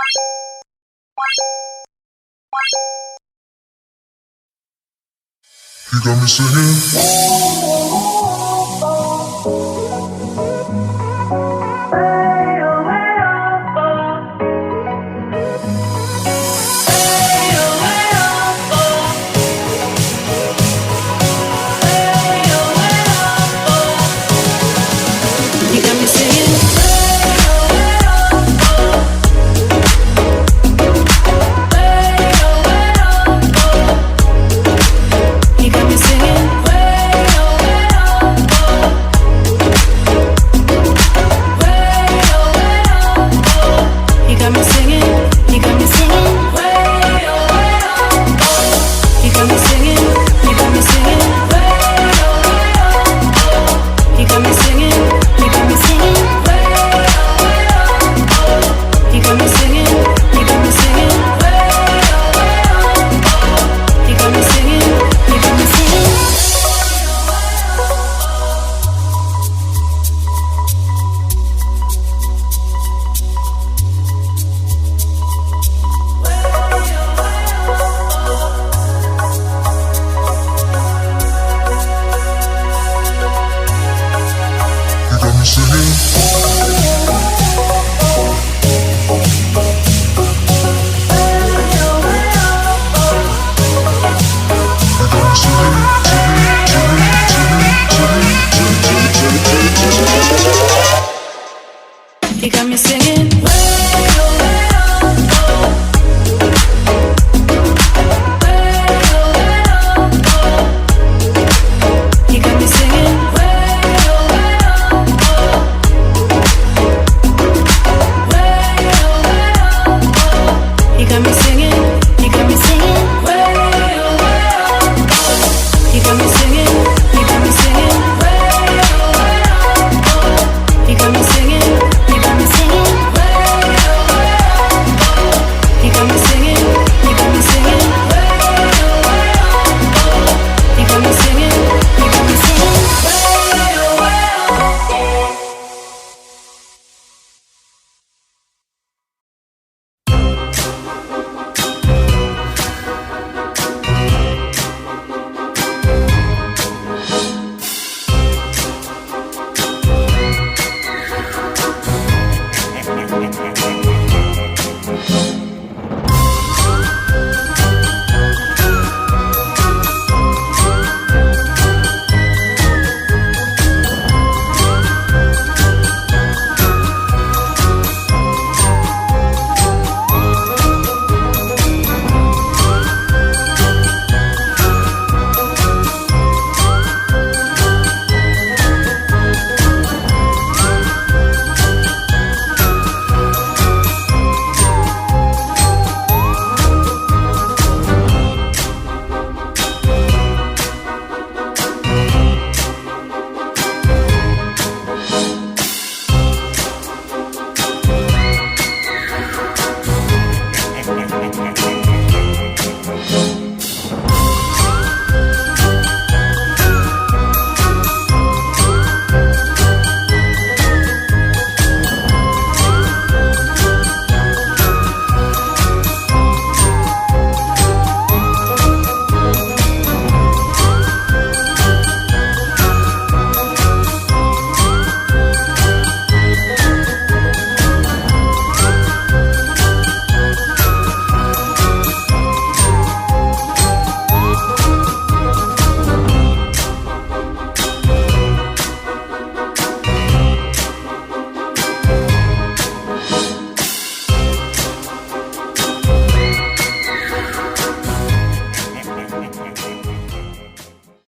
You got me singing. You got me singing. You got me singing. You got me singing. You got me singing. You got me singing. You got me singing. You got me singing. You got me singing. You got me singing. You got me singing. You got me singing. You got me singing. You got me singing. You got me singing, singing. You got me singing.